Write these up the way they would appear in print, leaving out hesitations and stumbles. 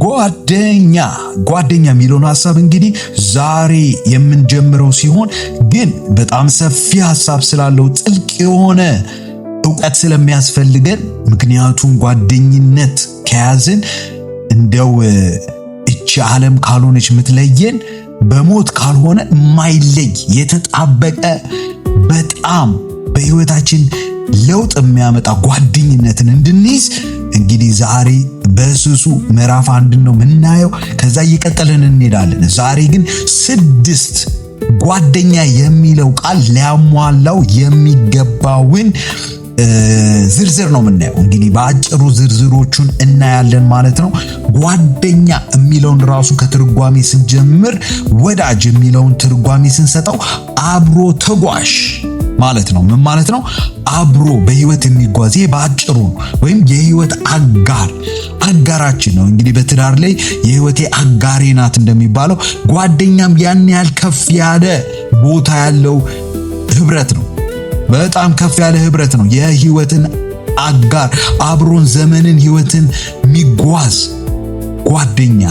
ጓደኛ የሚለውን ሐሳብ እንግዲህ ዛሬ የምንጀምረው ሲሆን ግን በጣም ሰፊ ሐሳብ ስላለው ጥልቅ የሆነ ዕውቀት ስለሚያስፈልገን ምክንያቱም ጓደኝነት ከያዝን እንደው እቺ ዓለም ካልሆነች ምትለየን በሞት ካልሆነ የማይለይ የተጣበቀ በጣም በህይወታችን ለውጥ የሚያመጣ ጓደኝነትን እንድንይዝ እንግዲህ ዛሬ በስሱ ምዕራፍ 1 ነው የምናየው። ከዛ እየቀጠልን እንሄዳለን። ዛሬ ግን 6 ጓደኛ የሚለው ቃል ሊያሟላው የሚገባውን ዝርዝር ነው የምናየው። እንግዲህ በአጭሩ ዝርዝሮቹን እናያለን ማለት ነው። ጓደኛ የሚለውን ራሱ ከትርጓሜ ስንጀምር ወዳጅ የሚለውን ትርጓሜ ስንሰጠው አብሮ ተጓዥ ማለት ነው። ምን ማለት ነው? አብሮ በህይወት የሚጓዝ በአጭሩ ወይም የህይወት አጋራችን ነው። እንግዲህ በትዳር ላይ የህይወቴ አጋሬ ናት እንደሚባለው ጓደኛም ያን ያህል ከፍ ያለ ቦታ ያለው ህብረት ነው። በጣም ከፍ ያለ ህብረት ነው። የህይወትን አጋር አብሮን ዘመንን ህይወትን የሚጓዝ ጓደኛ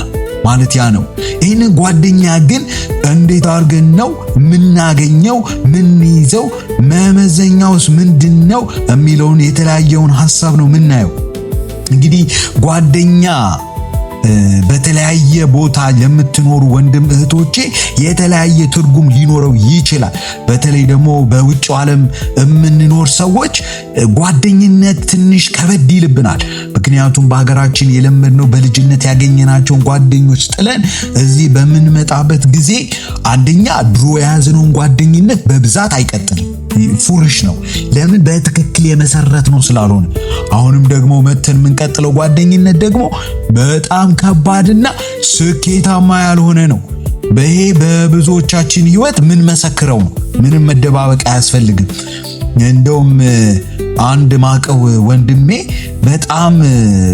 ማለት ያ ነው። ይህንን ጓደኛ ግን እንዴት አድርገን ነው የምናገኘው? ምንይዘው? መመዘኛውስ ምንድነው? የሚለውን የተለያየውን ሐሳብ ነው የምናየው። እንግዲህ ጓደኛ በተለያየ ቦታ የምትኖሩ ወንድም እህቶቼ የተለያየ ትርጉም ሊኖረው ይችላል። በተለይ ደግሞ በውጭው ዓለም የምንኖር ሰዎች ጓደኝነት ትንሽ ከበድ ይልብናል። ምክንያቱም በሀገራችን የለመድነው በልጅነት ያገኘናቸውን ጓደኞች ጥለን እዚህ በምንመጣበት ጊዜ አንደኛ ድሮ የያዝነውን ጓደኝነት በብዛት አይቀጥልም። ፉርሽ ነው። ለምን? በትክክል የመሰረት ነው ስላልሆነ። አሁንም ደግሞ መተን የምንቀጥለው ጓደኝነት ደግሞ በጣም ከባድና ስኬታማ ያልሆነ ነው። በይሄ በብዙዎቻችን ህይወት ምን መሰክረው ነው። ምንም መደባበቅ አያስፈልግም። እንደውም አንድ ማቀው ወንድሜ በጣም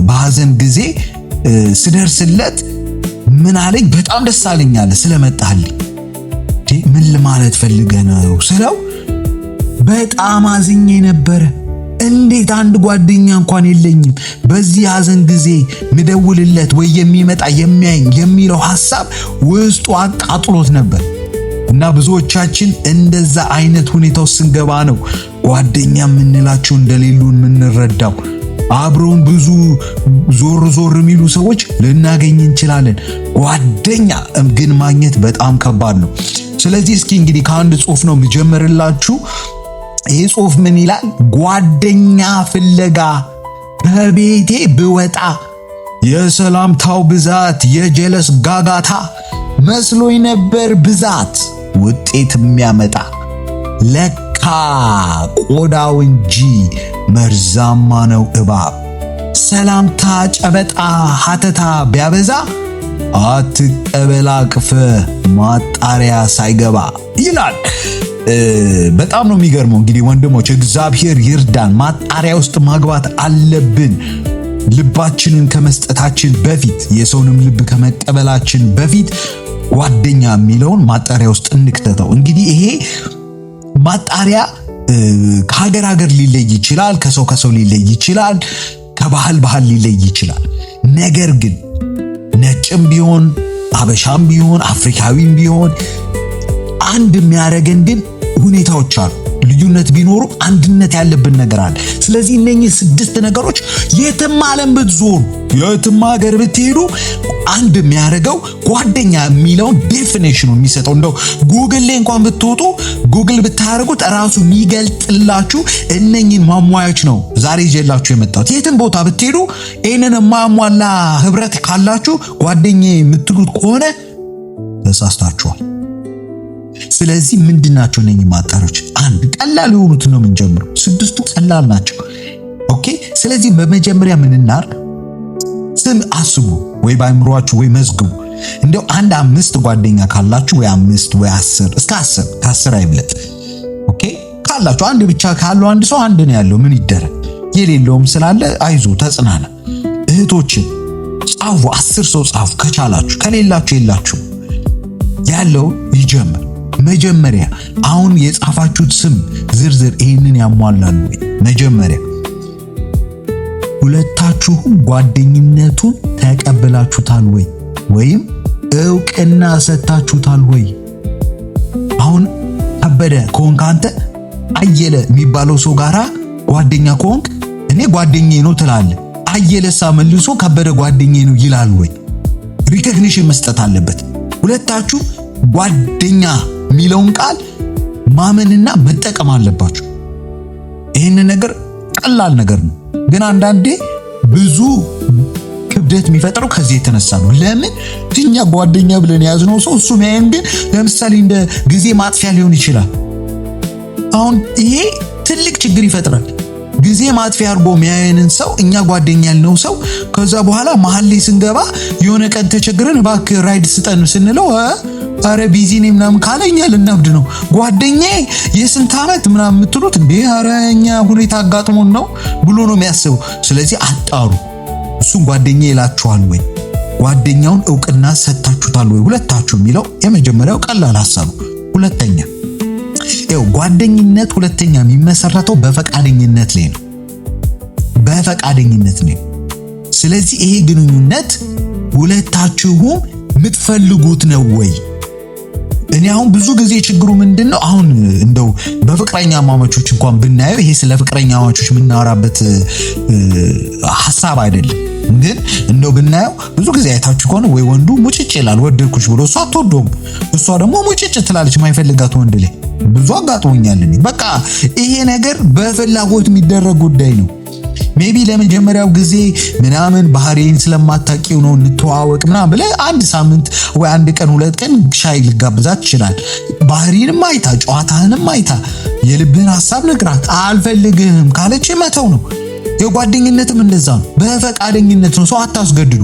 በሐዘን ጊዜ ስደርስለት ምን አለኝ? በጣም ደስ አለኝ አለ ስለመጣልኝ። ምን ለማለት ፈልገህ ነው ስለው በጣም አዝኜ ነበር። እንዴት አንድ ጓደኛ እንኳን የለኝም በዚህ ሐዘን ጊዜ ምደውልለት ወይ የሚመጣ የሚያየኝ የሚለው ሐሳብ ውስጡ አቃጥሎት ነበር። እና ብዙዎቻችን እንደዛ አይነት ሁኔታው ስንገባ ነው ጓደኛ የምንላቸው እንደሌሉን የምንረዳው። አብረውን ብዙ ዞር የሚሉ ሰዎች ልናገኝ እንችላለን። ጓደኛ ግን ማግኘት በጣም ከባድ ነው። ስለዚህ እስኪ እንግዲህ ከአንድ ጽሑፍ ነው የምጀምርላችሁ። ይህ ጽሑፍ ምን ይላል? ጓደኛ ፍለጋ በቤቴ ብወጣ የሰላምታው ብዛት የጀለስ ጋጋታ መስሎኝ ነበር ብዛት ውጤት የሚያመጣ ለካ ቆዳው እንጂ መርዛማ ነው እባብ። ሰላምታ ጨበጣ ሀተታ ቢያበዛ አትቀበላ ቅፈ ማጣሪያ ሳይገባ ይላል። በጣም ነው የሚገርመው። እንግዲህ ወንድሞች እግዚአብሔር ይርዳን። ማጣሪያ ውስጥ ማግባት አለብን። ልባችንን ከመስጠታችን በፊት የሰውንም ልብ ከመቀበላችን በፊት ጓደኛ የሚለውን ማጣሪያ ውስጥ እንክተተው። እንግዲህ ይሄ ማጣሪያ ከሀገር ሊለይ ይችላል፣ ከሰው ሊለይ ይችላል፣ ከባህል ሊለይ ይችላል። ነገር ግን ነጭም ቢሆን አበሻም ቢሆን አፍሪካዊም ቢሆን አንድ የሚያደርገን ግን ሁኔታዎች አሉ። ልዩነት ቢኖሩ አንድነት ያለብን ነገር አለ። ስለዚህ እነኚህ 6 ነገሮች የትም ዓለም ብትዞሩ የትም ሀገር ብትሄዱ አንድ የሚያደርገው ጓደኛ የሚለውን ዴፊኒሽኑን የሚሰጠው እንደው ጉግል ላይ እንኳን ብትወጡ ጉግል ብታደርጉት ራሱ የሚገልጥላችሁ እነኚህን ማሟያዎች ነው ዛሬ ይዤላችሁ የመጣሁት። የትም ቦታ ብትሄዱ ይህንን ማሟላ ህብረት ካላችሁ ጓደኛ የምትሉት ከሆነ ተሳስታችኋል። ስለዚህ ምንድናቸው እነኚህ ማጣሪያዎች? አንድ ቀላል የሆኑት ነው የምንጀምረው። 6ቱ ቀላል ናቸው። ኦኬ። ስለዚህ በመጀመሪያ ምን እናድርግ? ስም አስቡ ወይ በአእምሮአችሁ ወይ መዝግቡ። እንደው አንድ 5 ጓደኛ ካላችሁ ወይ 5 ወይ 10 እስከ 10 ከ10 አይብለጥ። ኦኬ። ካላችሁ አንድ ብቻ ካለው አንድ ሰው አንድ ነው ያለው ምን ይደረግ? የሌለውም ስላለ አይዞ ተጽናና። እህቶችን ጻፉ፣ 10 ሰው ጻፉ ከቻላችሁ። ከሌላችሁ የላችሁ ያለው ይጀምር። መጀመሪያ አሁን የጻፋችሁት ስም ዝርዝር ይሄንን ያሟላሉ ወይ? መጀመሪያ ሁለታችሁም ጓደኝነቱን ተቀበላችሁታል ወይ ወይም እውቅና ሰጣችሁታል ወይ? አሁን ከበደ ከሆንክ አንተ አየለ የሚባለው ሰው ጋራ ጓደኛ ከሆንክ እኔ ጓደኛዬ ነው ትላለህ። አየለሳ መልሶ ከበደ ጓደኛዬ ነው ይላል ወይ? ሪኮግኒሽን መስጠት አለበት። ሁለታችሁ ጓደኛ የሚለውን ቃል ማመንና መጠቀም አለባችሁ። ይህን ነገር ቀላል ነገር ነው፣ ግን አንዳንዴ ብዙ ክብደት የሚፈጥረው ከዚህ የተነሳ ነው። ለምን እኛ ጓደኛ ብለን ያዝነው ሰው እሱ ማየን ግን ለምሳሌ እንደ ጊዜ ማጥፊያ ሊሆን ይችላል። አሁን ይሄ ትልቅ ችግር ይፈጥራል። ጊዜ ማጥፊያ አድርጎ የሚያየንን ሰው እኛ ጓደኛ ያልነው ሰው ከዛ በኋላ መሀል ላይ ስንገባ የሆነ ቀን ተቸግረን እባክህ ራይድ ስጠን ስንለው አረ ቢዚ ነኝ ምናምን ካለኛ ልናብድ ነው። ጓደኛዬ የስንት ዓመት ምናምን የምትሉት እንዴ አረ እኛ ሁኔታ አጋጥሞን ነው ብሎ ነው የሚያስበው። ስለዚህ አጣሩ። እሱን ጓደኛ ይላችኋል ወይ? ጓደኛውን እውቅና ሰጣችሁታል ወይ? ሁለታችሁ የሚለው የመጀመሪያው ቀላል ሐሳብ። ሁለተኛ ጓደኝነት ሁለተኛ የሚመሰረተው በፈቃደኝነት ላይ ነው። በፈቃደኝነት ነው። ስለዚህ ይሄ ግንኙነት ሁለታችሁም የምትፈልጉት ነው ወይ? እኔ አሁን ብዙ ጊዜ ችግሩ ምንድነው? አሁን እንደው በፍቅረኛ ማማቾች እንኳን ብናየው ይሄ ስለ ፍቅረኛ ማማቾች የምናወራበት ሐሳብ አይደለም። ግን እንደው ብናየው ብዙ ጊዜ አይታችሁ ከሆነ ወይ ወንዱ ሙጭጭ ይላል ወደድኩሽ ብሎ እሷ አትወደውም፣ እሷ ደግሞ ሙጭጭ ትላለች ማይፈልጋት ወንድ ላይ። ብዙ አጋጥሞኛል። በቃ ይሄ ነገር በፍላጎት የሚደረግ ጉዳይ ነው። ሜቢ ለመጀመሪያው ጊዜ ምናምን ባህሪን ስለማታውቂው ነው እንተዋወቅ ምናምን ብለህ አንድ ሳምንት ወይ አንድ ቀን ሁለት ቀን ሻይ ልጋብዛት ይችላል። ባህሪንም አይታ ጨዋታህንም አይታ የልብህን ሐሳብ ነግራት አልፈልግህም ካለች መተው ነው። የጓደኝነትም እንደዛ ነው። በፈቃደኝነት ነው። ሰው አታስገድዱ።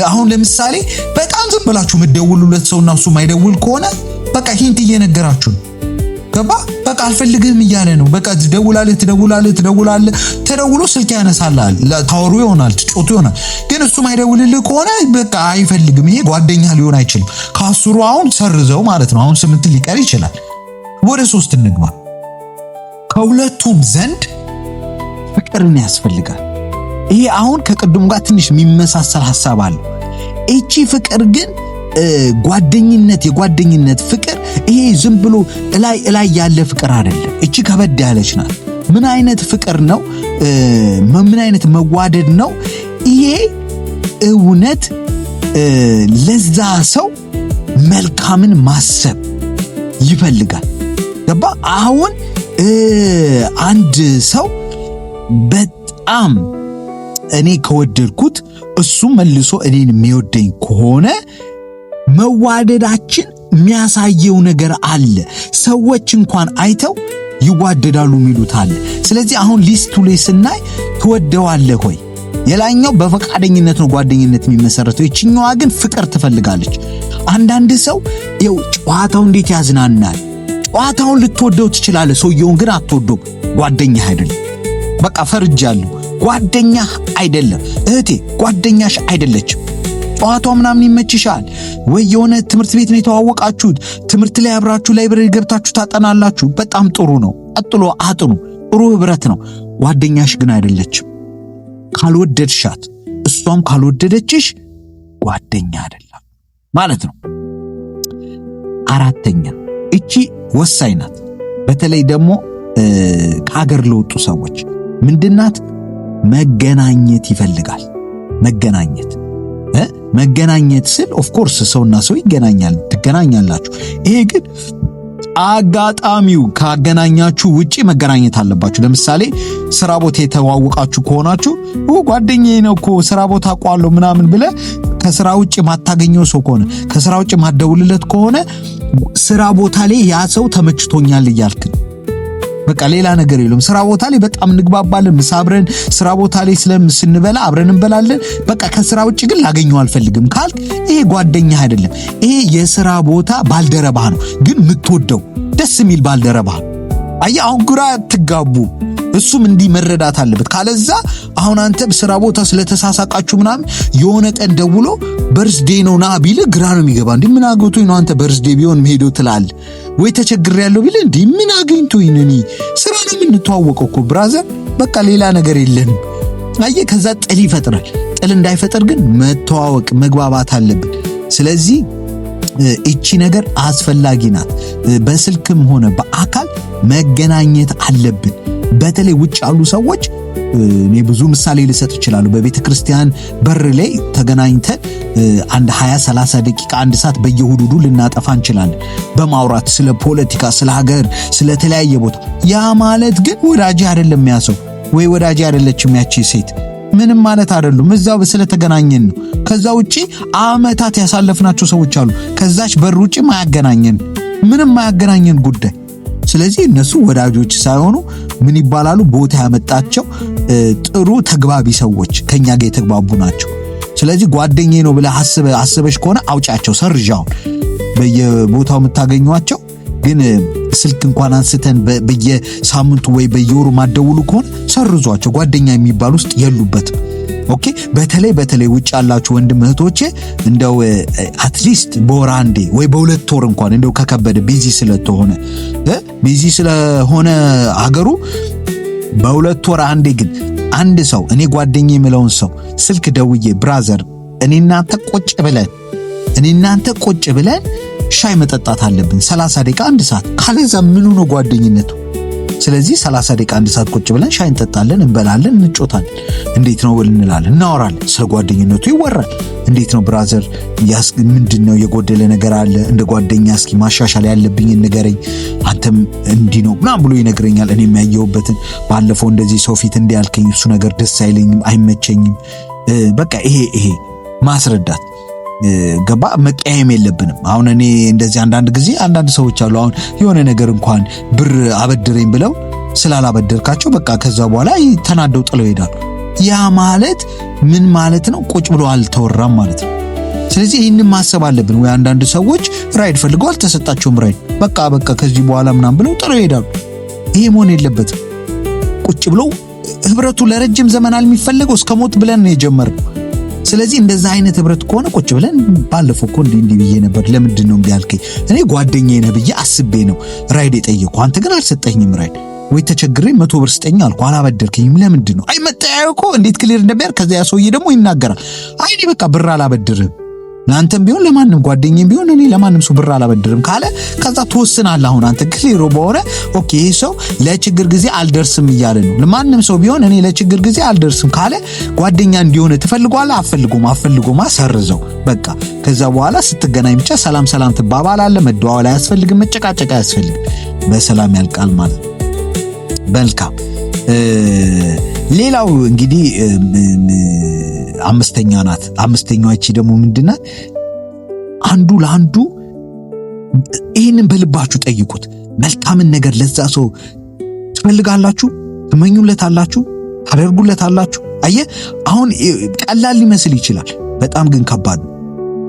አሁን ለምሳሌ በጣም ዝም ብላችሁ የምትደውሉለት ሰውና እሱ ማይደውል ከሆነ በቃ ሂንት እየነገራችሁ ነው። ገባ? በቃ አልፈልግህም እያለ ነው። በቃ ትደውላለህ ተደውሎ ስልክ ያነሳልሃል። ታወሩ ይሆናል፣ ትጮቱ ይሆናል። ግን እሱ ማይደውልልህ ከሆነ በቃ አይፈልግም። ይሄ ጓደኛ ሊሆን አይችልም። ከአስሩ አሁን ሰርዘው ማለት ነው። አሁን 8 ሊቀር ይችላል። ወደ 3 እንግባ። ከሁለቱም ዘንድ ፍቅርን ያስፈልጋል። ይሄ አሁን ከቅድሙ ጋር ትንሽ የሚመሳሰል ሐሳብ አለ። እቺ ፍቅር ግን የጓደኝነት ፍቅር ይሄ ዝም ብሎ እላይ ያለ ፍቅር አይደለም። እቺ ከበድ ያለች ናት። ምን አይነት ፍቅር ነው? ምን አይነት መዋደድ ነው? ይሄ እውነት ለዛ ሰው መልካምን ማሰብ ይፈልጋል። ገባ? አሁን አንድ ሰው በጣም እኔ ከወደድኩት እሱ መልሶ እኔን የሚወደኝ ከሆነ መዋደዳችን የሚያሳየው ነገር አለ። ሰዎች እንኳን አይተው ይዋደዳሉ የሚሉት አለ። ስለዚህ አሁን ሊስቱ ላይ ስናይ ትወደዋለህ ሆይ? የላኛው በፈቃደኝነት ነው ጓደኝነት የሚመሰረተው። ይችኛዋ ግን ፍቅር ትፈልጋለች። አንዳንድ ሰው ጨዋታው እንዴት ያዝናናል። ጨዋታውን ልትወደው ትችላለህ፣ ሰውየውን ግን አትወደው። ጓደኛህ አይደለም። በቃ ፈርጃለሁ። ጓደኛህ አይደለም። እህቴ ጓደኛሽ አይደለችም። ጨዋታው ምናምን ይመችሻል ወይ? የሆነ ትምህርት ቤት ነው የተዋወቃችሁት፣ ትምህርት ላይ አብራችሁ ላይብረሪ ገብታችሁ ታጠናላችሁ። በጣም ጥሩ ነው። ቀጥሎ አጥኑ። ጥሩ ህብረት ነው። ጓደኛሽ ግን አይደለችም። ካልወደድሻት እሷም ካልወደደችሽ ጓደኛ አይደለም ማለት ነው። አራተኛ እቺ ወሳኝ ናት። በተለይ ደግሞ ከሀገር ለወጡ ሰዎች ምንድናት? መገናኘት ይፈልጋል። መገናኘት ስል ኦፍ ኮርስ ሰውና ሰው ይገናኛል፣ ትገናኛላችሁ። ይሄ ግን አጋጣሚው ካገናኛችሁ ውጪ መገናኘት አለባችሁ። ለምሳሌ ስራ ቦታ የተዋወቃችሁ ከሆናችሁ ጓደኛዬ ነው እኮ ስራ ቦታ አውቀዋለሁ ምናምን ብለህ ከስራ ውጪ ማታገኘው ሰው ከሆነ ከስራ ውጪ ማደውልለት ከሆነ ስራ ቦታ ላይ ያ ሰው ተመችቶኛል እያልክ ነው። በቃ ሌላ ነገር የለም። ስራ ቦታ ላይ በጣም እንግባባለን፣ ምሳ አብረን ስራ ቦታ ላይ ስንበላ አብረን እንበላለን። በቃ ከስራ ውጪ ግን ላገኘው አልፈልግም ካልክ ይሄ ጓደኛ አይደለም። ይሄ የስራ ቦታ ባልደረባ ነው፣ ግን የምትወደው ደስ የሚል ባልደረባ። አየህ አሁን ግራ ትጋቡ። እሱም እንዲህ መረዳት አለበት። ካለዛ አሁን አንተ በስራ ቦታ ስለተሳሳቃችሁ ምናምን የሆነ ቀን ደውሎ በርዝዴ ነው ና ቢል ግራ ነው የሚገባ። እንዴ ምን አገኝቶኝ ነው አንተ በርዝዴ ቢሆን መሄዶ ትላል ወይ? ተቸግሬያለሁ ቢል እንዴ ምን አገኝቶኝ ነው? ስራ ነው የምንተዋወቀው እኮ ብራዘር፣ በቃ ሌላ ነገር የለንም። አየህ ከዛ ጥል ይፈጥራል። ጥል እንዳይፈጠር ግን መተዋወቅ መግባባት አለብን። ስለዚህ እቺ ነገር አስፈላጊ ናት። በስልክም ሆነ በአካል መገናኘት አለብን። በተለይ ውጭ ያሉ ሰዎች እኔ ብዙ ምሳሌ ልሰጥ እችላለሁ። በቤተ ክርስቲያን በር ላይ ተገናኝተን አንድ 20-30 ደቂቃ አንድ ሰዓት በየሁዱዱ ልናጠፋ እንችላለን በማውራት ስለ ፖለቲካ፣ ስለ ሀገር፣ ስለ ተለያየ ቦታ። ያ ማለት ግን ወዳጅ አይደለም ያ ሰው ወይ ወዳጅ አይደለችም ያቺ ሴት፣ ምንም ማለት አይደሉም። እዛው ስለተገናኘን ነው። ከዛ ውጪ አመታት ያሳለፍናቸው ሰዎች አሉ። ከዛች በር ውጪ ማያገናኘን ምንም ማያገናኘን ጉዳይ። ስለዚህ እነሱ ወዳጆች ሳይሆኑ ምን ይባላሉ? ቦታ ያመጣቸው ጥሩ ተግባቢ ሰዎች ከኛ ጋር የተግባቡ ናቸው። ስለዚህ ጓደኛዬ ነው ብለህ አስበሽ ከሆነ አውጫቸው፣ ሰርዣው። በየቦታው የምታገኟቸው ግን ስልክ እንኳን አንስተን በየሳምንቱ ወይ በየወሩ ማደውሉ ከሆነ ሰርዟቸው። ጓደኛ የሚባል ውስጥ የሉበትም። ኦኬ። በተለይ ውጭ ያላችሁ ወንድም እህቶቼ እንደው አትሊስት በወር አንዴ ወይ በሁለት ወር እንኳን እንደው ከከበደ ቢዚ ስለሆነ ሀገሩ በሁለት ወር አንዴ ግን አንድ ሰው እኔ ጓደኛዬ የምለውን ሰው ስልክ ደውዬ ብራዘር እኔ እናንተ ቁጭ ብለን ሻይ መጠጣት አለብን 30 ደቂቃ አንድ ሰዓት። ካለዛ ምኑ ነው ጓደኝነቱ? ስለዚህ 30 ደቂቃ አንድ ሰዓት ቁጭ ብለን ሻይ እንጠጣለን፣ እንበላለን፣ እንጮታለን። እንዴት ነው እንላለን፣ እናወራለን፣ ስለ ጓደኝነቱ ይወራል። እንዴት ነው ብራዘር ምንድነው የጎደለ ነገር አለ? እንደ ጓደኛ እስኪ ማሻሻል ያለብኝ ንገረኝ፣ አንተም እንዲህ ነው ምናምን ብሎ ይነግረኛል። እኔ የሚያየውበትን ባለፈው እንደዚህ ሰው ፊት እንዲያልከኝ እሱ ነገር ደስ አይለኝም፣ አይመቸኝም። በቃ ይሄ ማስረዳት ገባ። መቀየም የለብንም። አሁን እኔ እንደዚህ አንዳንድ ሰዎች አሉ። አሁን የሆነ ነገር እንኳን ብር አበድረኝ ብለው ስላላበደርካቸው በቃ ከዛ በኋላ ተናደው ጥለው ይሄዳሉ። ያ ማለት ምን ማለት ነው? ቁጭ ብሎ አልተወራም ማለት ነው። ስለዚህ ይህንን ማሰብ አለብን። ወይ አንዳንድ ሰዎች ራይድ ፈልገው አልተሰጣቸውም ራይድ፣ በቃ ከዚህ በኋላ ምናምን ብለው ጥለው ይሄዳሉ። ይሄ መሆን የለበትም። ቁጭ ብለው ህብረቱ ለረጅም ዘመን የሚፈልገው እስከ ሞት ብለን ነው የጀመርነው። ስለዚህ እንደዛ አይነት ህብረት ከሆነ ቁጭ ብለን ባለፈው እኮ እንዲህ ብዬ ነበር፣ ለምንድን ነው እንዲያልከኝ? እኔ ጓደኛዬ ነህ ብዬ አስቤ ነው ራይድ የጠየቅኩ፣ አንተ ግን አልሰጠኝም ራይድ። ወይ ተቸግሬ 100 ብር ስጠኝ አልኩ፣ አላበደርከኝም። ለምንድን ነው? አይ መጠያየቁ እንዴት ክሊር እንደሚያደርግ ከዛ ያ ሰውዬ ደግሞ ይናገራል። አይ እኔ በቃ ብር አላበድርም፣ ለአንተም ቢሆን ለማንም ጓደኛዬም ቢሆን እኔ ለማንም ሰው ብር አላበድርም ካለ ከዛ ትወስናለህ። አሁን አንተ ክሊር በሆነ ኦኬ ይሄ ሰው ለችግር ጊዜ አልደርስም እያለ ነው። ለማንም ሰው ቢሆን እኔ ለችግር ጊዜ አልደርስም ካለ ጓደኛ እንዲሆነ ትፈልጓለህ። አፈልጎማ ሰርዘው በቃ። ከዛ በኋላ ስትገናኝ ብቻ ሰላም ትባባላለህ። መደዋወል አያስፈልግም፣ መጨቃጨቅ አያስፈልግም። በሰላም ያልቃል ማለት ነው። መልካም። ሌላው እንግዲህ አምስተኛዋ እቺ ደግሞ ምንድናት? አንዱ ለአንዱ ይህንን በልባችሁ ጠይቁት። መልካምን ነገር ለዛ ሰው ትፈልጋላችሁ፣ ትመኙለታላችሁ፣ ታደርጉለታላችሁ። አየህ አሁን ቀላል ሊመስል ይችላል፣ በጣም ግን ከባድ ነው።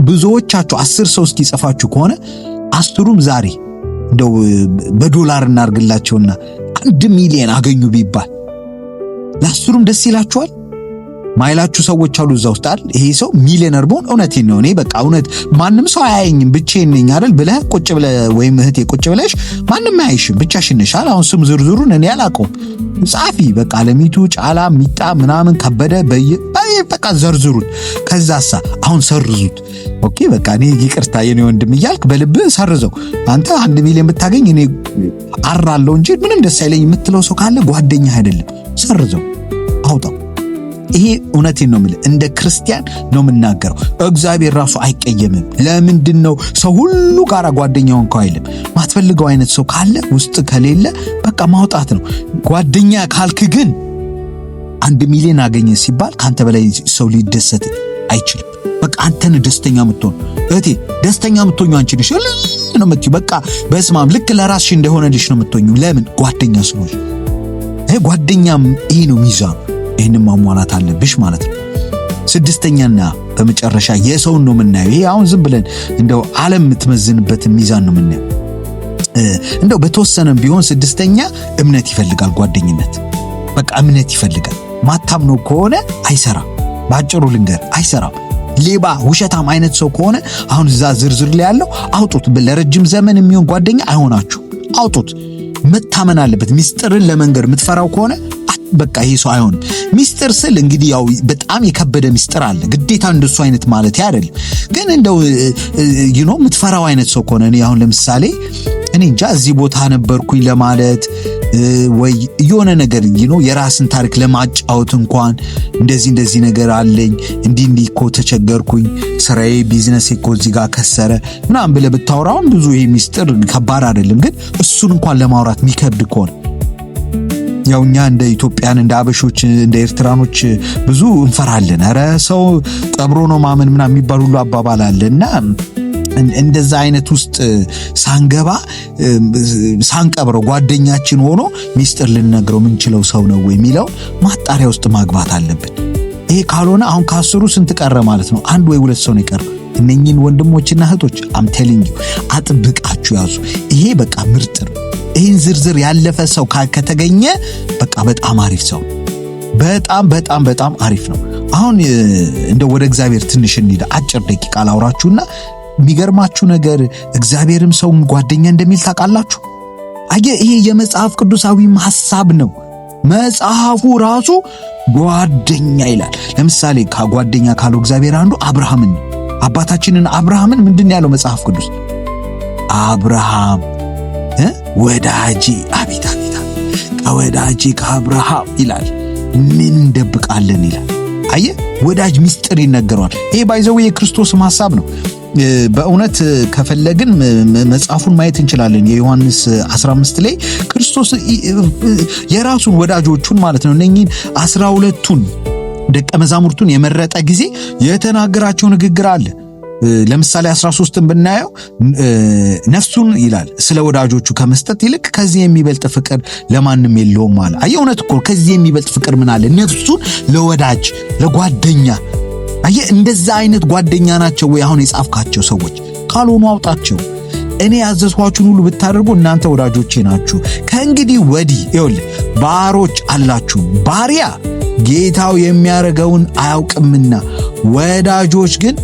ብዙዎቻችሁ 10 ሰው እስኪጽፋችሁ ከሆነ 10ሩም ዛሬ እንደው በዶላር እናርግላቸውና 1 ሚሊዮን አገኙ ቢባል ለ10ሩም ደስ ይላችኋል? ማይላችሁ ሰዎች አሉ እዛ ውስጥ አይደል? ይሄ ሰው ሚሊዮነር ቢሆን እውነቴን ነው እኔ በቃ እውነት ማንም ሰው አያየኝም ብቻዬን ነኝ አይደል ብለህ ቁጭ ብለህ ወይም እህቴ ቁጭ ብለሽ ማንም አያይሽም ብቻሽን ነሽ አይደል? አሁን ስም ዝርዝሩን እኔ አላውቀውም። ጻፊ በቃ ለሚቱ፣ ጫላ፣ ሚጣ ምናምን ከበደ በቃ ዘርዝሩት። ከዛሳ አሁን ሰርዙት። ኦኬ በቃ እኔ ይቅርታ የኔ ወንድም እያልክ በልብህ ሰርዘው። አንተ 1 ሚሊዮን ብታገኝ እኔ አራለው እንጂ ምንም ደስ አይለኝ የምትለው ሰው ካለ ጓደኛ አይደለም። ሰርዘው፣ አውጣው። ይሄ እውነቴን ነው የምልህ፣ እንደ ክርስቲያን ነው የምናገረው። እግዚአብሔር ራሱ አይቀየምም። ለምንድን ነው ሰው ሁሉ ጋር ጓደኛው እንኳን አይልም? ማትፈልገው አይነት ሰው ካለ ውስጥ ከሌለ በቃ ማውጣት ነው። ጓደኛ ካልክ ግን 1 ሚሊዮን አገኘ ሲባል ካንተ በላይ ሰው ሊደሰት አይችልም። በቃ አንተን ደስተኛ የምትሆን እህቴ፣ ደስተኛ የምትሆኙ አንቺ ነሽ ነው የምትዩ። በቃ በስማም ልክ ለራስሽ እንደሆነልሽ ነው የምትሆኙ። ለምን? ጓደኛ ስለሆንሽ። ጓደኛም ይሄ ነው ሚዛኑ። ይህንን ማሟላት አለብሽ ማለት ነው። 6ኛና በመጨረሻ የሰውን ነው የምናየው። ይሄ አሁን ዝም ብለን እንደው ዓለም የምትመዝንበትን ሚዛን ነው የምናየው። እንደው በተወሰነም ቢሆን 6ኛ እምነት ይፈልጋል። ጓደኝነት በቃ እምነት ይፈልጋል። ማታምነው ከሆነ አይሰራም። ባጭሩ ልንገር፣ አይሰራም። ሌባ፣ ውሸታም አይነት ሰው ከሆነ አሁን እዛ ዝርዝር ላይ ያለው አውጡት። ለረጅም ዘመን የሚሆን ጓደኛ አይሆናችሁ። አውጡት። መታመን አለበት። ሚስጥርን ለመንገር የምትፈራው ከሆነ በቃ ይሄ ሰው አይሆንም። ሚስጥር ስል እንግዲህ ያው በጣም የከበደ ሚስጥር አለ። ግዴታ እንደሱ አይነት ማለት አይደለም። ግን እንደው የምትፈራው አይነት ሰው ከሆነ እኔ አሁን ለምሳሌ እኔ እንጃ እዚህ ቦታ ነበርኩኝ ለማለት ወይ የሆነ ነገር የራስን ታሪክ ለማጫወት እንኳን እንደዚህ ነገር አለኝ እንዲህ እኮ ተቸገርኩኝ፣ ስራዬ ቢዝነስ እኮ እዚህ ጋር ከሰረ ምናምን ብለህ ብታወራው ብዙ ይሄ ሚስጥር ከባድ አይደለም። ግን እሱን እንኳን ለማውራት የሚከብድ ከሆነ ያው እኛ እንደ ኢትዮጵያን እንደ አበሾች እንደ ኤርትራኖች ብዙ እንፈራለን። ኧረ ሰው ቀብሮ ነው ማመን ምናምን የሚባል ሁሉ አባባል አለና እንደዛ አይነት ውስጥ ሳንገባ ሳንቀብረው ጓደኛችን ሆኖ ሚስጥር ልንነግረው ምንችለው ሰው ነው ወይ የሚለው ማጣሪያ ውስጥ ማግባት አለብን። ይሄ ካልሆነ አሁን ካስሩ ስንት ቀረ ማለት ነው? አንድ ወይ ሁለት ሰው ነው የቀረው። እነኚህን ወንድሞችና እህቶች አም ቴሊንግ ዩ አጥብቃችሁ ያዙ። ይሄ በቃ ምርጥ ነው። ይህን ዝርዝር ያለፈ ሰው ከተገኘ በቃ በጣም አሪፍ ሰው፣ በጣም አሪፍ ነው። አሁን እንደው ወደ እግዚአብሔር ትንሽ እንሂድ። አጭር ደቂቃ ላውራችሁና የሚገርማችሁ ነገር እግዚአብሔርም ሰውን ጓደኛ እንደሚል ታውቃላችሁ። ይሄ የመጽሐፍ ቅዱሳዊ ሐሳብ ነው። መጽሐፉ ራሱ ጓደኛ ይላል። ለምሳሌ ከጓደኛ ካለው እግዚአብሔር አንዱ አብርሃምን ነው። አባታችንን አብርሃምን ምንድን ያለው መጽሐፍ ቅዱስ? አብርሃም ወዳጄ፣ አቤት ከወዳጄ ከአብርሃም ይላል ምን እንደብቃለን ይላል። አየ ወዳጅ ሚስጥር ይነገረዋል። ይሄ ባይዘው የክርስቶስም ሐሳብ ነው። በእውነት ከፈለግን መጽሐፉን ማየት እንችላለን። የዮሐንስ 15 ላይ ክርስቶስ የራሱን ወዳጆቹን ማለት ነው እነኚህን 12ቱን ደቀ መዛሙርቱን የመረጠ ጊዜ የተናገራቸው ንግግር አለ። ለምሳሌ 13ን ብናየው ነፍሱን ይላል ስለ ወዳጆቹ ከመስጠት ይልቅ ከዚህ የሚበልጥ ፍቅር ለማንም የለውም አለ። እውነት እኮ ከዚህ የሚበልጥ ፍቅር ምን አለ? ነፍሱን ለወዳጅ ለጓደኛ። እንደዛ አይነት ጓደኛ ናቸው ወይ አሁን የጻፍካቸው ሰዎች? ካልሆኑ አውጣቸው። እኔ ያዘዝኋችሁን ሁሉ ብታደርጉ እናንተ ወዳጆቼ ናችሁ። ከእንግዲህ ወዲህ ባሮች አላችሁ። ባሪያ ጌታው የሚያደርገውን አያውቅምና፣ ወዳጆች ግን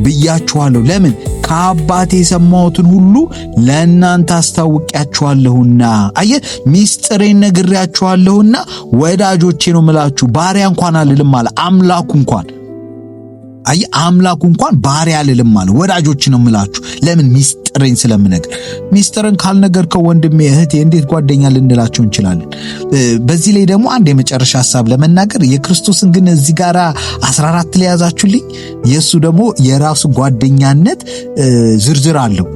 ብያችኋለሁ። ለምን? ከአባቴ የሰማሁትን ሁሉ ለእናንተ አስታውቂያችኋለሁና። ሚስጥሬን ነግሬያችኋለሁና ወዳጆቼ ነው የምላችሁ። ባሪያ እንኳን አልልም አለ። አምላኩ እንኳን ባሪያ አልልም አለ። ወዳጆች ነው የምላችሁ። ለምን? ሚስጥሬን ስለምነግር። ሚስጥርን ካልነገርከው ወንድሜ እህቴ እንዴት ጓደኛ ልንላቸው እንችላለን? በዚህ ላይ ደግሞ አንድ የመጨረሻ ሐሳብ ለመናገር የክርስቶስን ግን እዚህ ጋር 14 ላይ ያዛችሁልኝ። የሱ ደግሞ የራሱ ጓደኛነት ዝርዝር አለው።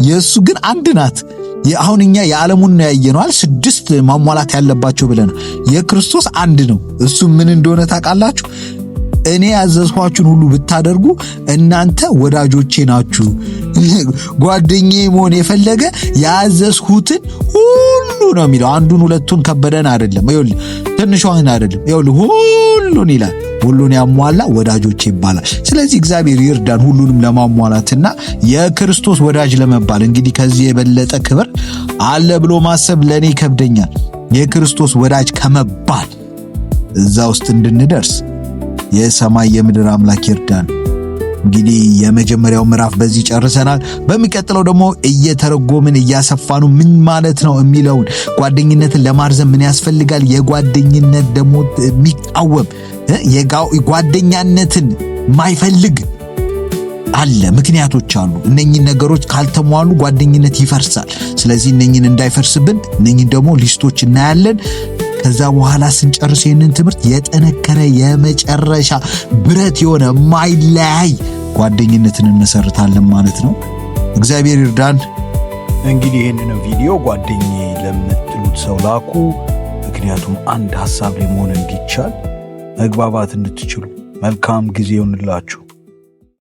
የሱ ግን አንድ ናት። አሁን እኛ የዓለሙን ያየነዋል 6 ማሟላት ያለባቸው ብለን ነው። የክርስቶስ አንድ ነው። እሱ ምን እንደሆነ ታውቃላችሁ? እኔ ያዘዝኋችሁን ሁሉ ብታደርጉ እናንተ ወዳጆቼ ናችሁ። ጓደኛዬ መሆን የፈለገ ያዘዝሁትን ሁሉ ነው የሚለው። አንዱን ሁለቱን ከበደን አይደለም። ትንሿን አይደለም። ሁሉን ይላል። ሁሉን ያሟላ ወዳጆቼ ይባላል። ስለዚህ እግዚአብሔር ይርዳን ሁሉንም ለማሟላትና የክርስቶስ ወዳጅ ለመባል። እንግዲህ ከዚህ የበለጠ ክብር አለ ብሎ ማሰብ ለኔ ይከብደኛል። የክርስቶስ ወዳጅ ከመባል እዛ ውስጥ እንድንደርስ የሰማይ የምድር አምላክ ይርዳን። እንግዲህ የመጀመሪያው ምዕራፍ በዚህ ጨርሰናል። በሚቀጥለው ደግሞ እየተረጎምን እያሰፋኑ ምን ማለት ነው የሚለውን ጓደኝነትን ለማርዘም ምን ያስፈልጋል፣ የጓደኝነት ደግሞ የሚቃወም ጓደኛነትን ማይፈልግ አለ፣ ምክንያቶች አሉ። እነኚህን ነገሮች ካልተሟሉ ጓደኝነት ይፈርሳል። ስለዚህ እነኚህን እንዳይፈርስብን እነኚህን ደግሞ ሊስቶች እናያለን። ከዛ በኋላ ስንጨርስ ይህንን ትምህርት የጠነከረ የመጨረሻ ብረት የሆነ ማይለያይ ጓደኝነትን እንመሰርታለን ማለት ነው። እግዚአብሔር ይርዳን። እንግዲህ ይህንን ቪዲዮ ጓደኛዬ ለምትሉት ሰው ላኩ። ምክንያቱም አንድ ሐሳብ ላይ መሆን እንዲቻል መግባባት እንድትችሉ። መልካም ጊዜ ይሁንላችሁ።